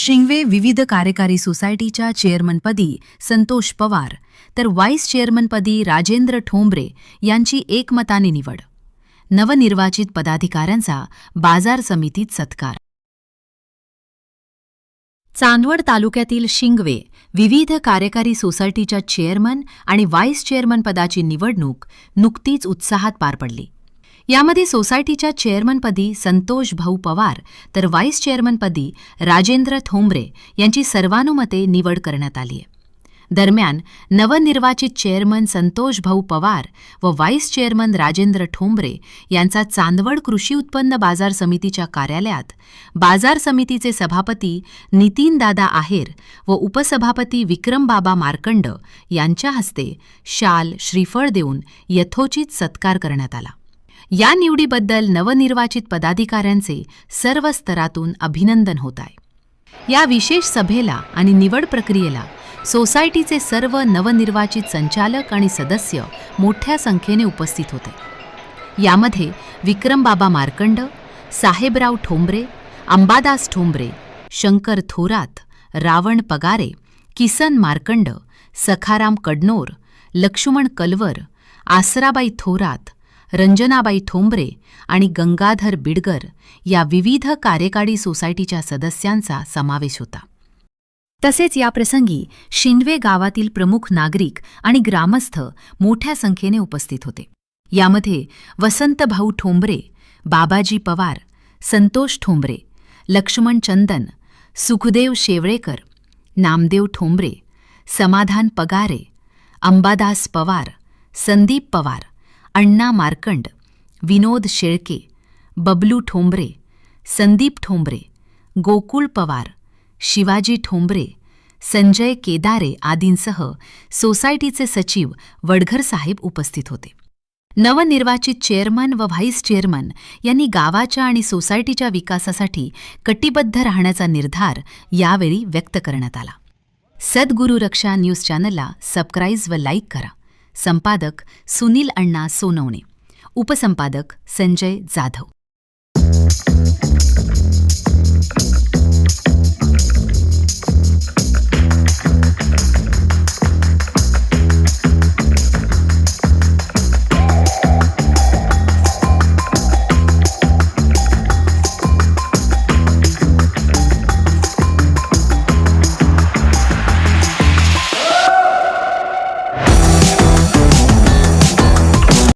शिंगवे विविध कार्यकारी सोसायटीच्या चेअरमनपदी संतोष पवार तर व्हाईस चेअरमनपदी राजेंद्र ठोंबरे यांची एकमताने निवड. नवनिर्वाचित पदाधिकाऱ्यांचा बाजार समितीत सत्कार. चांदवड तालुक्यातील शिंगवे विविध कार्यकारी सोसायटीच्या चेअरमन आणि व्हाईस चेअरमन पदाची निवडणूक नुकतीच उत्साहात पार पडली. यामध्ये सोसायटीच्या चेअरमनपदी संतोष भाऊ पवार तर व्हाईस चेअरमनपदी राजेंद्र ठोंबरे यांची सर्वानुमते निवड करण्यात आली आहे. दरम्यान नवनिर्वाचित चेअरमन संतोष भाऊ पवार व व्हाईस चेअरमन राजेंद्र ठोंबरे यांचा चांदवड कृषी उत्पन्न बाजार समितीच्या कार्यालयात बाजार समितीचे सभापती नितीनदादा आहेर व उपसभापती विक्रमबाबा मार्कंड यांच्या हस्ते शाल श्रीफळ देऊन यथोचित सत्कार करण्यात आला. या निवडीबद्दल नवनिर्वाचित पदाधिकाऱ्यांचे सर्व स्तरातून अभिनंदन होत आहे. या विशेष सभेला आणि निवड प्रक्रियेला सोसायटीचे सर्व नवनिर्वाचित संचालक आणि सदस्य मोठ्या संख्येने उपस्थित होते. यामध्ये विक्रमबाबा मार्कंड, साहेबराव ठोंबरे, अंबादास ठोंबरे, शंकर थोरात, रावण पगारे, किसन मार्कंड, सखाराम कडनोर, लक्ष्मण कलवर, आसराबाई थोरात, रंजनाबाई ठोंबरे आणि गंगाधर बिडगर या विविध कार्यकारी सोसायटीच्या सदस्यांचा समावेश होता. तसेच या प्रसंगी शिंदवे गावातील प्रमुख नागरिक आणि ग्रामस्थ मोठ्या संख्येने उपस्थित होते. यामध्ये वसंतभाऊ ठोंबरे, बाबाजी पवार, संतोष ठोंबरे, लक्ष्मण चंदन, सुखदेव शेवळेकर, नामदेव ठोंबरे, समाधान पगारे, अंबादास पवार, संदीप पवार, अण्णा मार्कंड, विनोद शेळके, बबलू ठोंबरे, संदीप ठोंबरे, गोकुळ पवार, शिवाजी ठोंबरे, संजय केदारे आदींसह सोसायटीचे सचिव वडघर साहेब उपस्थित होते. नवनिर्वाचित चेअरमन व व्हाईस चेअरमन यांनी गावाच्या आणि सोसायटीच्या विकासासाठी कटिबद्ध राहण्याचा निर्धार यावेळी व्यक्त करण्यात आला. सद्गुरू रक्षा न्यूज चॅनलला सबस्क्राईब व लाईक करा. संपादक सुनील अण्णा सोनवणे, उपसंपादक संजय जाधव.